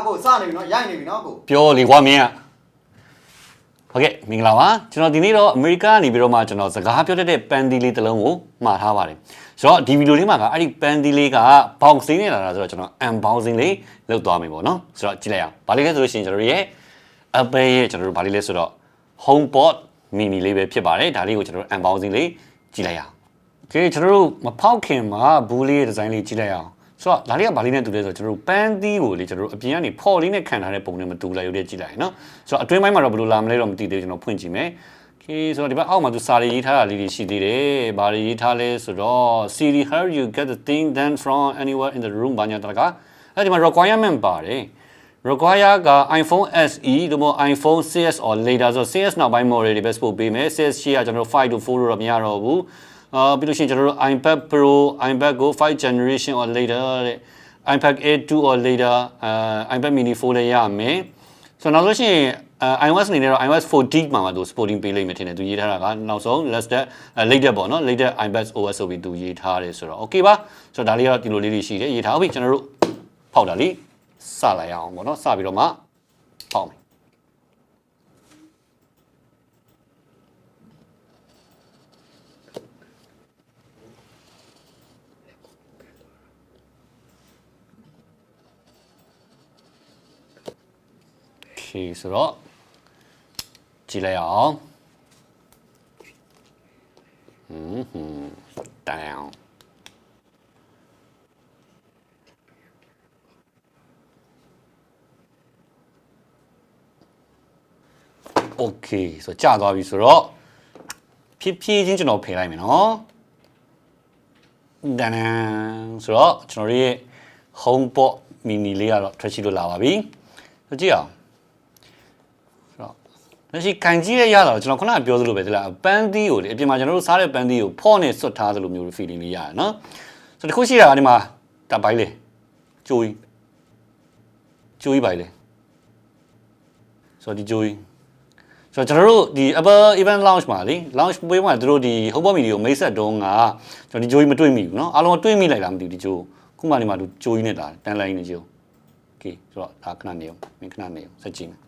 ကိုစနေပြီနော်ရိုက်နေပြီနော်ကိုပြောလေကွာမင်းဟုတ်ကဲ့မင်္ဂလာပါကျွန်တော်ဒီနေ့တော့အမေရိကန်ကနေပြီးတော့မှကျွန်တော်စကားပြောတတ်တဲ့ပန်ဒီလေးတစ်လုံးကိုမှာထားပါတယ်ဆိုတော့ဒီဗီဒီယိုလေးမှာကအဲ့ဒီပန်ဒီလေးကဘောင်စင်းနေတာဆိုတော့ကျွန်တော် unboxing လေးလုပ်သွားမယ်ပေါ့နော်ဆိုတော့ကြည့်လိုက်အောင်ဘာလေးလဲဆိုလို့ရှိရင်ကျွန်တော်ရဲ့ Apple ရဲ့ကျွန်တော်တို့ဘာလေးလဲဆိုတော့ HomePod mini လေးပဲဖြစ်ပါတယ်ဒါလေးကိုကျွန်တော်တို့ unboxing လေးကြည့်လိုက်အောင်โอเคကျွန်တော်တို့မဖောက်ခင်မှာဘူးလေးရဲ့ဒီဇိုင်းလေးကြည့်လိုက်အောင်ဆိုတော့ဒါလေးကဘာလေးနဲ့တူလဲဆိုတော့ကျွန်တော်တို့ပန်းသီးကိုလေကျွန်တော်တို့အပြင်ကနေဖော်လေးနဲ့ခံထားတဲ့ပုံနဲ့မတူလိုက်ရုပ်နဲ့ကြည့်လိုက်နော်ဆိုတော့အတွင်းပိုင်းမှာတော့ဘယ်လိုလာမလဲတော့မသိသေးဘူးကျွန်တော်ဖွင့်ကြည့်မယ်โอเคဆိုတော့ဒီဘက်အောက်မှာသူစာရေးထားတာလေးတွေရှိသေးတယ်ဘာတွေရေးထားလဲဆိုတော့ Siri how you get the thing done from anywhere in the room ဘာညာတကအဲ့ဒီမှာ requirement ပါတယ် require က iPhone SE တို့မဟုတ် iPhone 6s or later ဆို 6s နောက်ပိုင်း model တွေပဲ support ပေးမယ် 6s ရှိကကျွန်တော်တို့5 to 4တော့မရတော့ဘူးပြီးလို့ရှိရင်ကျွန်တော်တို့ iPad Pro iPad Go 5 generation or later တဲ့ iPad Air 2 or later iPad mini 4လည်းရမယ်ဆိုတော့နောက်လို့ရှိရင်iOS အနေနဲ့တော့ iOS 14မှာသူ supporting ပေးလိမ့်မယ်ထင်တယ်သူရေးထားတာကနောက်ဆုံး latest ပေါ့နော် latest iPad OS ဆိုပြီးသူရေးထားတယ်ဆိုတော့ okay ပါဆိုတော့ဒါလေးကတော့ဒီလိုလေးတွေရှိတယ်ရေးထားပြီကျွန်တော်တို့ဖောက်တာလေးစလိုက်ရအောင်ပေါ့နော်စပြီးတော့မှဖောက်မယ်ဆိုတော့ကြည့်လိုက်အောင်တိုင်အောင်โอเคဆိုကြာသွားပြီဆိုတော့ဖြည်းဖြည်းချင်းကျွန်တော်ဖယ်လိုက်မယ်နော်တန်ဆိုတော့ကျွန်တော်ရဲ့ HomePod mini လေးကတော့ထွက်ရှိလို့လာပါပြီဆိုကြည့်အောင်လက်ရှိခံကြည့်ရတာကျွန်တော်ခုနကပြောသလိုပဲဒီလားပန်းသီးကိုလေအပြင်မှာကျွန်တော်တို့စားတဲ့ပန်းသီးကိုဖော့နဲ့ဆွတ်ထားသလိုမျိုး feeling လေးရတယ်နော်ဆိုတော့တခုရှိတာကဒီမှာတပိုင်းလေကျိုးကြီးပိုင်းလေဆိုတော့ဒီကျိုးကြီးဆိုတော့ကျွန်တော်တို့ဒီ Apple event launch မှာလေ launch ပွဲမှာတို့ဒီ HomePod mini ကိုမိတ်ဆက်တုံးကကျွန်တော်ဒီကျိုးကြီးမတွေ့မိဘူးနော်အားလုံးတွေ့မိလိုက်လားမသိဘူးဒီကျိုးခုမှဒီမှာသူကျိုးကြီးနဲ့တာတန်းလိုင်းနေကျိုးโอเคဆိုတော့ဒါခဏနေအောင်မင်းခဏနေအောင်စက်ကြည့်မယ်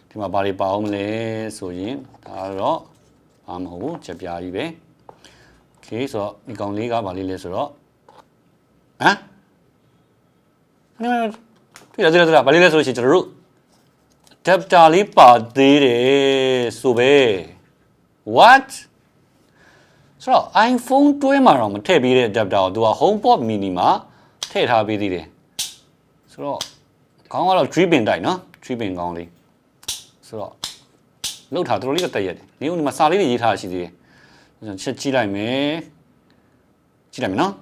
ဒီမှာဘာတွေပါအောင်မလဲဆိုရင်ဒါတော့ဘာမဟုတ်ဘူးချက်ပြားကြီးပဲโอเคဆိုတော့ဒီကောင်လေးကဘာလေးလဲဆိုတော့ဟမ်တွေ့လားဘာလေးလဲဆိုလို့ရှိရင်ကျွန်တော်တို့ adapter လေးပါသေးတယ်ဆိုပဲ what ဆိုတော့ iPhone 12မှာတော့မထည့်ပေးတဲ့ adapter ကိုသူက HomePod mini မှာထည့်ထားပေးသေးတယ်ဆိုတော့ခေါင်းကတော့ 3 pin တိုက်နော်3 pin ခေါင်းလေးဆိုတော့လောက်ထားတော်တော်လေးတက်ရက်တယ်နေဦးဒီမှာစာလေးတွေရေးထားရှိသေးတယ်ချက်ကြည့်လိုက်မယ်နော်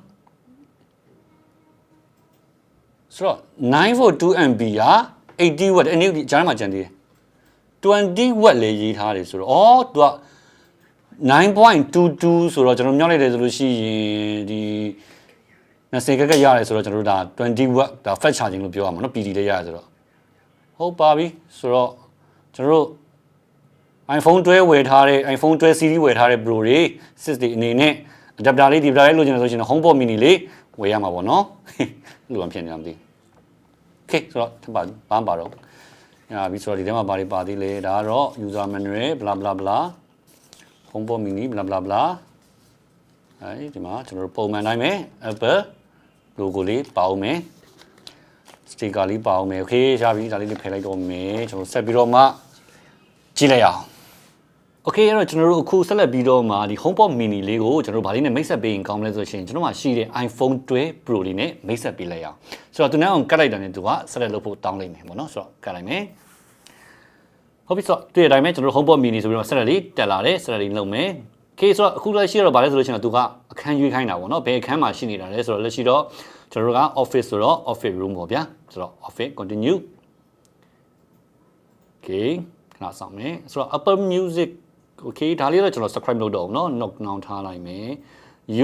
ဆိုတော့ 942MB က80 watt အနေနဲ့ဂျားမှာကျန်သေးတယ်20 watt လေးရေးထားတယ်ဆိုတော့သူက 9.22 ဆိုတော့ကျွန်တော်မြောက်လိုက်တယ်ဆိုလို့ရှိရင်ဒီ20ကက်ကရတယ်ဆိုတော့ကျွန်တော်တို့ဒါ20 watt ဒါ fast charging လို့ပြောရမှာနော် PD လေးရတယ်ဆိုတော့ဟုတ်ပါပြီဆိုတော့ကျွန်တော်တို့ iPhone 12ဝယ်ထားတဲ့ iPhone 12 series ဝယ်ထားတဲ့ Pro တွေ 6 တွေအနေနဲ့ adapter လေးဒီ adapter လေးလိုချင်တယ်ဆိုရင် HomePod mini လေးဝယ်ရမှာပေါ့နော်လူကဖြစ်နေတာမသိဘူး Okay ဆိုတော့ဘာမှပါတော့ပြီးဆိုတော့ဒီထဲမှာဘာတွေပါသေးလဲဒါကတော့ user manual bla bla bla HomePod mini bla bla bla အဲဒီမှာကျွန်တော်တို့ပုံမှန်တိုင်းပဲ Apple logo လေးပါအောင်မယ် sticker လေးပါအောင်မယ် Okay ရပြီဒါလေးဖယ်လိုက်တော့မယ်ကျွန်တော်ဆက်ပြီးတော့မှကြည့်လိုက်အောင် Okay အဲ့တော့ကျွန်တော်တို့အခုဆက်လက်ပြီးတော့မှဒီ HomePod mini လေးကိုကျွန်တော်တို့ဗာလေးနဲ့မိတ်ဆက်ပေးရင်ကောင်းမလဲဆိုရှင်ကျွန်တော်မှရှိတဲ့ iPhone 12 Pro လေးနဲ့မိတ်ဆက်ပေးလိုက်အောင်ဆိုတော့သူနဲ့အောင်ကတ်လိုက်တာနဲ့သူကဆက်လက်လုပ်ဖို့တောင်းလိုက်မယ်ပေါ့နော်ဆိုတော့ကတ်လိုက်မယ်ဟုတ်ပြီဆိုတော့တွေ့တဲ့အတိုင်းပဲကျွန်တော်တို့ HomePod mini ဆိုပြီးတော့ဆက်လက်လေးတက်လာတယ်ဆက်လက်လေးလုပ်မယ် Okay ဆိုတော့အခုလက်ရှိတော့ဗာလဲဆိုလို့ရှိရင်သူကအခန်းရွေးခိုင်းတာပေါ့နော်ဘယ်အခန်းမှာရှိနေတာလဲဆိုတော့လက်ရှိတော့ကျွန်တော်တို့က office ဆိုတော့ office room ပေါ့ဗျာဆိုတော့ office continue Okay ခဏဆောင်မယ်ဆိုတော့ Apple Music Okay ဒါလေးတော့ကျွန်တော် subscribe လုပ်တော့အောင်เนาะ knock down ထားလိုက်မယ်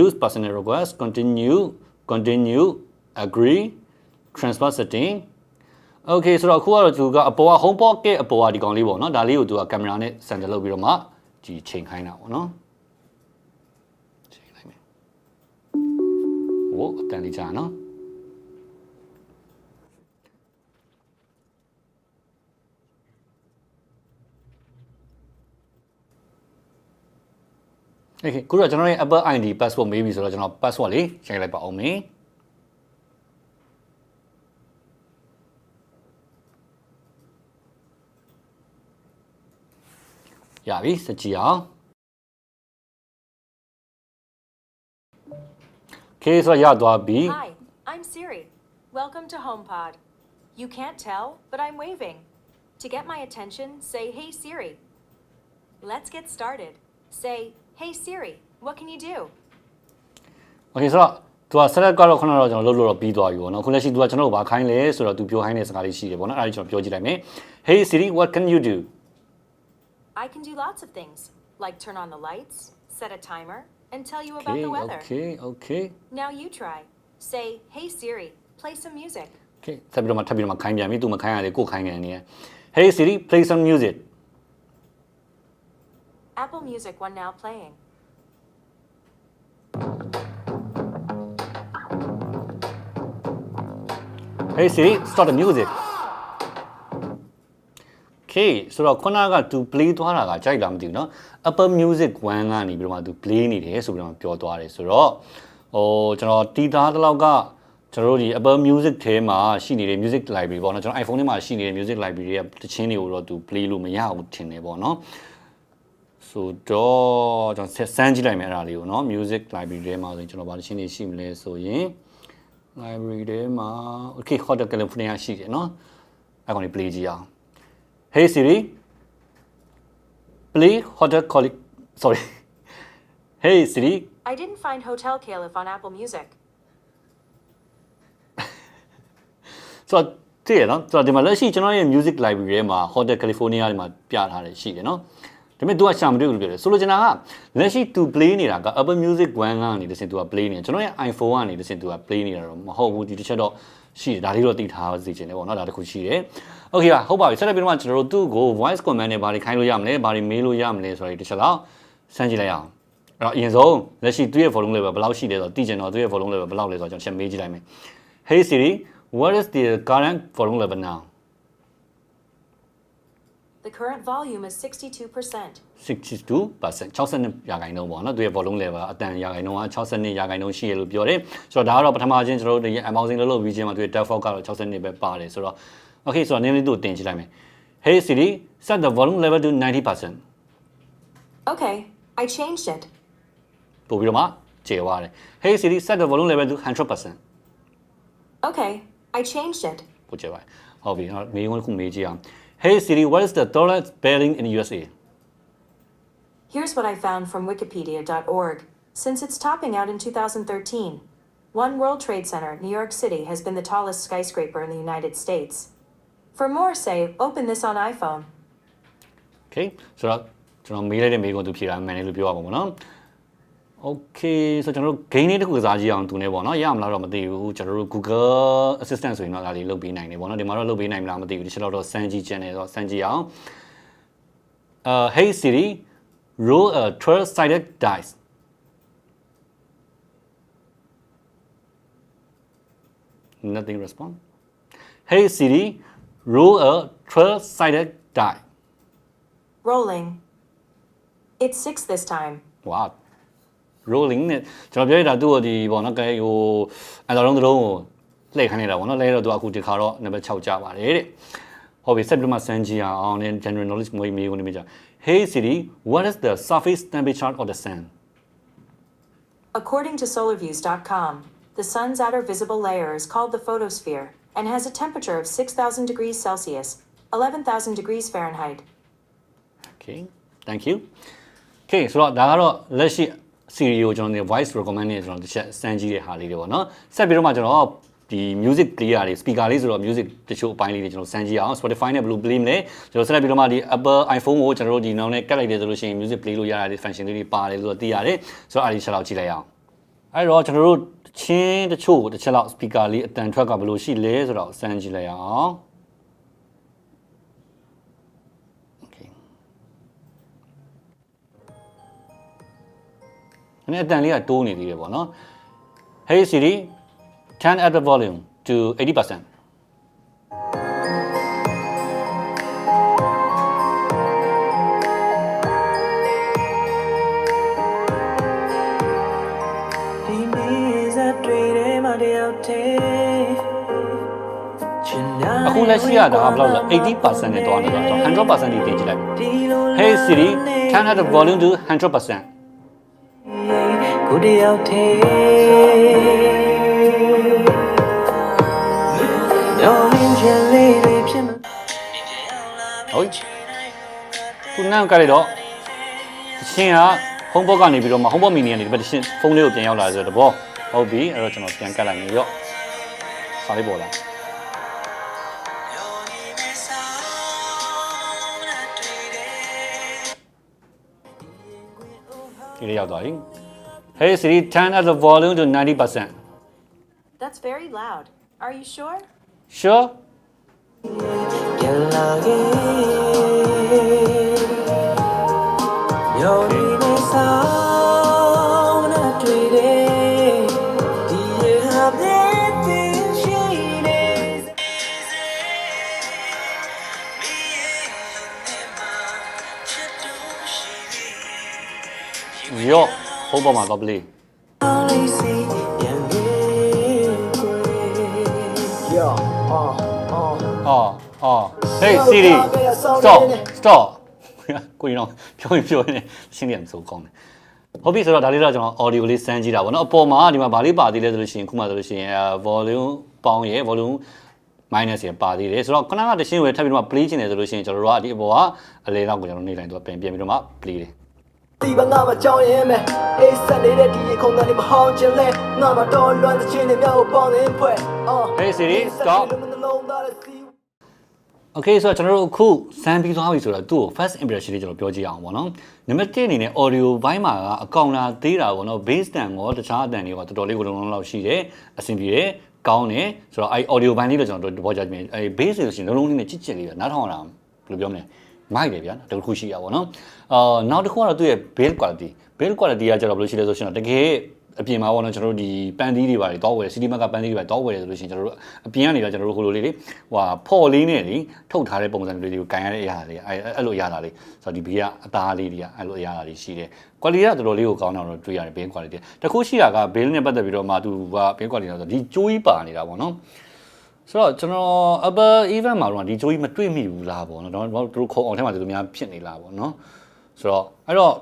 use personal request continue agree transfer setting Okay ဆိုတော့အခုကတော့သူကအပေါ်က HomePod ရဲ့အပေါ်ကဒီကောင်လေးပေါ့เนาะဒါလေးကိုသူကကင်မရာနဲ့ center လုပ်ပြီးတော့မှဒီချိန်ခိုင်းတာပေါ့เนาะချိန်လိုက်မယ် ဟိုအတန်လေးကြာနော် Okay ခုတော့ကျွန်တော်ရဲ့ Apple ID password မေးပြီဆိုတော့ကျွန်တော် password လေးချိန်လိုက်ပါအောင်မေးရပြီစကြည့်အောင် Okay ဆိုတော့ရသွားပြီ Hi, I'm Siri. Welcome to HomePod. You can't tell, but I'm waving. To get my attention, say Hey Siri. Let's get started. Say, Hey Siri, what can you do? Okay ဆိုတော့သူက select ကတော့ခုနကတော့ကျွန်တော်လုပ်လို့တော့ပြီးသွားပြီပေါ့နော်ခုလက်ရှိသူကကျွန်တော်တို့ဘာခိုင်းလဲဆိုတော့သူပြောခိုင်းတဲ့စကားလေးရှိတယ်ပေါ့နော်အဲ့ဒါကျွန်တော်ပြောကြည့်လိုက်မယ် Hey Siri what can you do I can do lots of things, like turn on the lights, set a timer, and tell you about the weather. Okay Now you try. Say, Hey Siri, play some music. Okay ဆက်ပြီးတော့မှထပ်ပြီးတော့မှခိုင်းပြန်ပြီသူမခိုင်းရတယ်ကိုခိုင်းနေတယ် Hey Siri play some music Apple Music one now playing. Hey Siri start the music Okay ဆိုတော့ခုနကသူ play သွားတာကကြိုက်လားမသိဘူးเนาะ Apple Music 1ကနေပြီးတော့မှသူ play နေတယ်ဆိုပြီးတော့ပြောသွားတယ်ဆိုတော့ကျွန်တော်တီးသားတလောက်ကကျွန်တော်တို့ဒီ Apple Music ထဲမှာရှိနေတဲ့ music library ပေါ့နော်ကျွန်တော် iPhone ထဲမှာရှိနေတဲ့ music library ရဲ့တခြင်းတွေကိုတော့သူ play လို့မရဘူးထင်တယ်ပေါ့နော်ဆိုတော့ကျွန်တော်စမ်းကြည့်လိုက်မယ်အဲ့ဒါလေးကိုနော် music library ထဲမှာဆိုရင်ကျွန်တော်ဗာတခြင်းတွေရှိမလဲဆိုရင် library ထဲမှာ okay Hotel California ရှိတယ်နော်အဲ့ကောင်လေး play ကြည့်အောင် Hey Siri play Hotel sorry Hey Siri I didn't find Hotel Caliph on Apple Music. ဆိုတော့တည်ရနော်ဆိုတော့ဒီမှာလက်ရှိကျွန်တော်ရဲ့ music library ထဲမှာ Hotel California တွေမှာပြထားတယ်ရှိတယ်နော်ဒါပေမဲ့ तू ကရှာမတွေ့ဘူးလို့ပြောတယ်ဆိုလိုချင်တာကလက်ရှိ तू play နေတာက Apple Music 1ကနေတစ်ဆင့် तू က play နေတယ်ကျွန်တော်ရဲ့ iPhone ကနေတစ်ဆင့် तू က play နေတာတော့မဟုတ်ဘူးဒီတစ်ချက်တော့ရှိတယ်ဒါလေးတော့သိထားစေချင်တယ်ပေါ့နော်ဒါတစ်ခုရှိတယ် Okay ပါဟုတ်ပါပြီဆက်လက်ပြီးတော့ကျွန်တော်တို့သူ့ကို voice command နဲ့ဘာတွေခိုင်းလို့ရမလဲဘာတွေမေးလို့ရမလဲဆိုတော့တစ်ချက်တော့စမ်းကြည့်လိုက်အောင်အဲ့တော့အရင်ဆုံးလက်ရှိသူ့ရဲ့ volume level ဘယ်လောက်ရှိလဲဆိုတော့သိချင်တော့သူ့ရဲ့ volume level ဘယ်လောက်လဲဆိုတော့ကျွန်တော်ချက်မေးကြည့်လိုက်မယ် Hey Siri what is the current volume level now The current volume is 62%. 62% 62ရာခိုင်နှုန်းပေါ့နော်သူရဲ့ volume level အတန်ရာခိုင်နှုန်းက62ရာခိုင်နှုန်းရှိရလို့ပြောတယ်ဆိုတော့ဒါကတော့ပထမချင်းကျွန်တော်တို့ဒီ unboxing လုပ်ပြီးချင်းမှာသူရဲ့ default ကတော့62ပဲပါတယ်ဆိုတော့ okay ဆိုတော့နည်းနည်းသူ့တင်ကြည့်လိုက်မယ် Hey Siri set the volume level to 90% Okay, I changed it. ပို့ပြီးတော့မှကျေသွားတယ် Hey Siri set the volume level to 100% Okay, I changed it. ပို့ကျေပါတယ်ဟုတ်ပြီတော့မေးခွန်းတစ်ခုမေးကြည့်အောင် Hey Siri what is the dollar bearing in the USA Here's what I found from wikipedia.org. Since its topping out in 2013, One World Trade Center, New York City, has been the tallest skyscraper in the United States. For more, say, open this on iPhone. Okay ဆိုတော့ကျွန်တော်မေးလိုက်တဲ့မေးခွန်းသူဖြေတာမှန်တယ်လို့ပြောရပါမယ်နော် Okay ဆိုတော့ကျွန်တော်တို့ game လေးတစ်ခုကစားကြည့်အောင်သူနေပေါ့နော်ရမလားတော့မသိဘူးကျွန်တော်တို့ Google Assistant ဆိုရင်တော့ဒါလေးလုပ်ပေးနိုင်တယ်ပေါ့နော်ဒီမှာတော့လုပ်ပေးနိုင်မလားမသိဘူးဒီချက်တော့စမ်းကြည့်ချင်တယ်ဆိုတော့စမ်းကြည့်အောင် Hey Siri roll a 12-sided dice nothing respond Hey Siri roll a 12-sided die Rolling. It's 6 this time. wow rolling နဲ့ကျွန်တော်ပြောရတာသူ့ကိုဒီပေါ့နော်ကဲဟိုအတော်လုံးတစ်လုံးကိုလှည့်ခိုင်းနေတာပေါ့နော်လှည့်တော့သူအခုဒီခါတော့နံပါတ်6ကျပါတယ်တဲ့ဟုတ်ပြီဆက်ပြီးမှစမ်းကြည့်အောင်နဲ့ general knowledge မွေးမေးခွန်းနေမိကြ Hey Siri what is the surface temperature of the sun According to solarviews.com, the sun's outer visible layer is called the photosphere and has a temperature of 6,000 degrees Celsius, 11,000 degrees Fahrenheit. Okay thank you Okay ဆိုတော့ဒါကတော့လက်ရှိ Siri ကိုကျွန်တော် voice recommend နဲ့ကျွန်တော်တစ်ချက်စမ်းကြည့်တဲ့ဟာလေးတွေပေါ့နော်ဆက်ပြီးတော့မှကျွန်တော်ဒီ music player တွေ speaker လေးဆိုတော့ music တချို့အပိုင်းလေးတွေကျွန်တော်စမ်းကြည့်အောင် Spotify နဲ့ဘယ်လို play မလဲကျွန်တော်ဆက်ပြီးတော့မှဒီ Apple iPhone ကိုကျွန်တော်တို့ဒီနောက်နဲ့ကတ်လိုက်တယ်ဆိုလို့ရှိရင် music play လို့ရတဲ့ function လေးတွေပါတယ်လို့သိရတယ်ဆိုတော့အားလေးချက်လောက်ကြည့်လိုက်အောင်အဲ့တော့ကျွန်တော်တို့ချင်းတချို့တစ်ချက်လောက် speaker လေးအတန်ထွက်ကဘယ်လိုရှိလဲဆိုတော့စမ်းကြည့်လိုက်အောင် အတန်လေးကတိုးနေသေးတယ်ပေါ့နော် Hey Siri turn up the volume to 80% အခုလက်ရှိကဒါကဘယ်လောက်လဲ 80% နဲ့တွားနေတော့ကျွန်တော် 100% ကြီးတင်ကြည့်လိုက် Hey Siri turn up the volume to 100%ကိုတယောက်ထဲတော့မင်းချင်လေးတွေဖြစ်မှာ ဟုတ်ခုနကကြရတော့ရှင်က homebox ကနေပြီးတော့မှ homebox mini ကနေဒီဘက်ရှင်ဖုန်းလေးကိုပြန်ရောက်လာဆိုတော့တဘောဟုတ်ပြီအဲ့တော့ကျွန်တော်ပြန်ကတ်လိုက်နေရော့စာလေးပေါ်လာဒီလေးရောက်သွားပြီ Hey Siri turn up the volume to 90%. That's very loud. Are you sure? Sure? ပြန်လာခဲ့ရော်ဒီနေဆောင်နဲ့တွေ့တယ်ဒီရဟာတဲ့တင်ရှိနေ ရော့ဟုတ်ပါမှာတော့ပလေး လေးစီပြန်ခဲ့ရော Hey Siri stop ကိုကြီးတော့ပြောရင်ရှင်းတယ်ဆိုကောင်းတယ်ဟုတ်ပြီဆိုတော့ဒါလေးတော့ကျွန်တော် audio လေးစမ်းကြည့်တာပေါ့နော်အပေါ်မှာဒီမှာဗာလေးပါသေးလဲဆိုလို့ရှိရင်ခုမှဆိုလို့ရှိရင် volume ပေါင်းရယ် volume minus ရယ်ပါသေးတယ်ဆိုတော့ခဏကတရှင်းဝယ်ထပ်ပြီးတော့ play ချင်တယ်ဆိုလို့ရှိရင်ကျွန်တော်တို့ကဒီအပေါ်ကအလဲတော့ကိုကျွန်တော်နေတိုင်းတော့ပြန်ပြီးတော့မှ play တယ်ဒီဘငါမကြောင်းရင်မဲ့အေးစနေတဲ့ဒီခုံတန်းနေမဟောင်းချင်လဲငါမတော်လွမ်းတဲ့ချင်းတွေမြောက်ပေါင်းနေဖွဲ့ Hey Siri stop Okay ဆိုတော့ကျွန်တော်တို့အခုစမ်းပြီးသွားပြီဆိုတော့သူ့ကို first impression လေးကျွန်တော်ပြောကြည့်အောင်ပေါ့နော်နံပါတ်1အနေနဲ့ audio ဘိုင်းမှာကအကောင်လာသေးတာပေါ့နော် bass တန်ရောတခြားအတန်တွေကတော်တော်လေးကိုလုံးလုံးလောက်ရှိတယ်အဆင်ပြေတယ်ကောင်းတယ်ဆိုတော့အဲ audio ဘိုင်းလေးတော့ကျွန်တော်တို့ဘောကြည့်မယ်အဲ bass ဆိုရှင်လုံးလုံးလေးနဲ့ချစ်ချစ်လေးပဲနားထောင်ရတာဘယ်လိုပြောမလဲမိုက်တယ်ဗျာတခုရှိရပါတော့နော်နောက်တစ်ခုကတော့သူ့ရဲ့ build quality ကကျတော့ဘယ်လိုရှိလဲဆိုရှင်တော့တကယ်အပြင်မှာပေါ့နော်ကျွန်တော်တို့ဒီပန်သီးတွေပါတယ်တောက်ဝယ် CD Mark ကပန်သီးတွေပါတယ်တောက်ဝယ်တယ်ဆိုလို့ရှိရင်ကျွန်တော်တို့အပြင်ကနေတော့ကျွန်တော်တို့ဟိုလိုလေးဟိုဖော်လေးနဲ့လေထုတ်ထားတဲ့ပုံစံမျိုးလေးကိုကန်ရတဲ့အရာလေးအဲ့လိုအရာလေးဆိုတော့ဒီဘေးကအသားလေးတွေကအဲ့လိုအရာလေးရှိတယ် quality ကတော်တော်လေးကိုကောင်းတာတော့တွေ့ရတယ် build quality တခုရှိတာက build နဲ့ပတ်သက်ပြီးတော့မှသူက build quality ဆိုတော့ဒီကြိုးကြီးပါနေတာပေါ့နော်ဆိုတော့ကျွန်တော် Apple event မှာတော့ဒီကြိုးကြီးမတွေ့မိဘူးလားပေါ့နော်တို့ခုံအောင်ထဲမှာသူများဖြစ်နေလားပေါ့နော်ဆိုတော့အဲ့တော့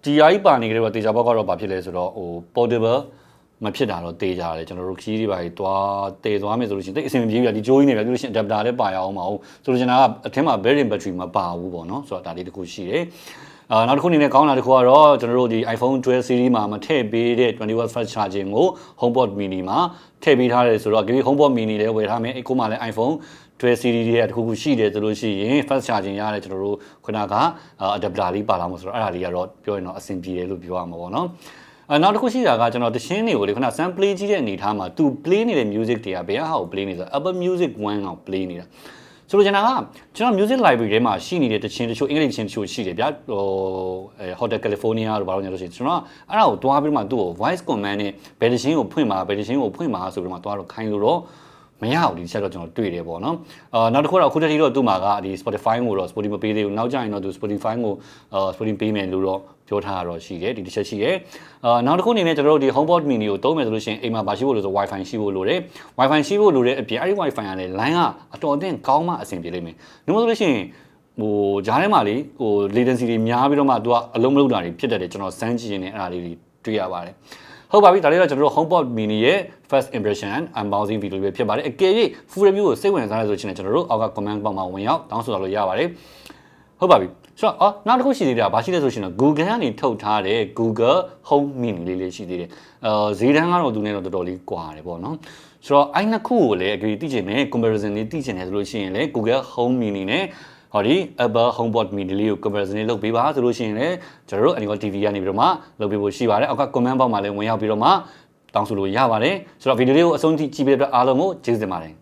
ဒီအကြီးပါနေကြတယ်တေချာဘောက်ကတော့ဘာဖြစ်လဲဆိုတော့ဟို portable မဖြစ်တာတော့တေချာတယ်ကျွန်တော်တို့ခီးတွေပါတွားတေသွားမယ်ဆိုလို့ရှိရင်တိတ်အဆင်မပြေဘူးဒီကြိုးကြီးနေပြလို့ရှိရင် adapter လည်းပါရအောင်မဟုတ်ဆိုလို့ကျွန်တော်ကအထင်းမှာ battery battery မပါဘူးပေါ့နော်ဆိုတော့ဒါလေးတစ်ခုရှိတယ်နောက်တစ်ခုအနေနဲ့ကောင်းတာတစ်ခုကတော့ကျွန်တော်တို့ဒီ iPhone 12 series မှာမထည့်ပေးတဲ့20W fast charging ကို HomePod mini မှာထည့်ပေးထားတယ်ဆိုတော့ဒီ HomePod mini လည်းဝယ်ထားမယ်အခုမှလည်း iPhone 12 series ရဲ့တစ်ခုခုရှိတယ်ဆိုလို့ရှိရင် fast charging ရတယ်ကျွန်တော်တို့ခုနက adapter လေးပါလာမှာဆိုတော့အဲ့ဒါလေးကတော့ပြောရင်တော့အဆင်ပြေတယ်လို့ပြောရမှာပေါ့နော်နောက်တစ်ခုရှိတာကကျွန်တော်တရှင်းတွေကိုလေခုန sample ကြီးတဲ့အနေထားမှာသူ play နေတဲ့ music တွေကဘယ်ဟာကို play နေဆိုတော့ Apple Music One ကို play နေတာဆိုတော့ကျွန်တော် music library ထဲမှာရှိနေတဲ့တခြင်းတချို့အင်္ဂလိပ်တခြင်းတချို့ရှိတယ်ဗျာဟိုHotel California တို့ဘာလို့ညလို့ရှိရင်ကျွန်တော်အဲ့ဒါကိုတွားပြီးမှသူ့ကို voice command နဲ့ဘယ်တခြင်းကိုဖွင့်ပါဆိုပြီးမှတွားတော့ခိုင်းလို့တော့မရဘူးဒီချက်တော့ကျွန်တော်တွေ့တယ်ပေါ့နော်နောက်တစ်ခုတော့အခုတည်းကတော့သူ့မှာကဒီ Spotify ကိုတော့ Spotify မပေးသေးဘူးနောက်ကျရင်တော့သူ Spotify ကိုSpotify ပေးမယ်လို့တော့ပြောထားတော့ရှိတယ်ဒီတစ်ချက်ရှိတယ်နောက်တစ်ခုအနေနဲ့ကျွန်တော်တို့ဒီ HomePod mini ကိုသုံးမယ်ဆိုလို့ရှိရင်အိမ်မှာဘာရှိဖို့လို့ဆို Wi-Fi ရှိဖို့လိုတယ် Wi-Fi ရှိဖို့လိုတဲ့အပြင်အဲ့ဒီ Wi-Fi ကလည်း line ကအတော်အသင့်ကောင်းမှအဆင်ပြေလိမ့်မယ်ဒါမှမဟုတ်လို့ရှိရင်ဟိုဂျားထဲမှာလေဟို latency တွေများပြီးတော့မှသူကအလုံးမလုံးတာတွေဖြစ်တတ်တယ်ကျွန်တော်စမ်းကြည့်နေအဲ့ဒါလေးတွေတွေ့ရပါတယ်ဟုတ်ပါပြီဒါလေးတော့ကျွန်တော်တို့ HomePod mini ရဲ့ first impression and unboxing video ပဲဖြစ်ပါတယ်အကယ်၍ full review ကိုစိတ်ဝင်စားရဆိုချင်တယ်ကျွန်တော်တို့အောက်က comment box မှာဝင်ရောက်တောင်းဆိုလို့ရပါတယ်ဟုတ်ပါပြီဆိုတော့နောက်တစ်ခုရှိသေးတယ်ဘာရှိလဲဆိုရှင်တော့ Google ကနေထုတ်ထားတဲ့ Google Home Mini လေးရှိသေးတယ်ဈေးတန်းကတော့သူနဲ့တော့တော်တော်လေးကွာတယ်ပေါ့နော်ဆိုတော့အဲ့နှစ်ခုကိုလည်းအကြည့်သိချင်တယ် comparison လေးသိချင်တယ်ဆိုလို့ရှိရင်လည်း Google Home Mini နဲ့ဟောဒီ Apple HomePod mini လေးကို comparison လေးလုပ်ပေးပါဆိုလို့ရှိရင်လည်းကျွန်တော်တို့ Animal TV ကနေပြီးတော့မှလုပ်ပေးဖို့ရှိပါတယ်အောက်က comment box မှာလည်းဝင်ရောက်ပြီးတော့မှတောင်းဆိုလို့ရပါတယ်ဆိုတော့ဗီဒီယိုလေးကိုအဆုံးထိကြည့်ပေးတဲ့အတွက်အားလုံးကိုကျေးဇူးတင်ပါတယ်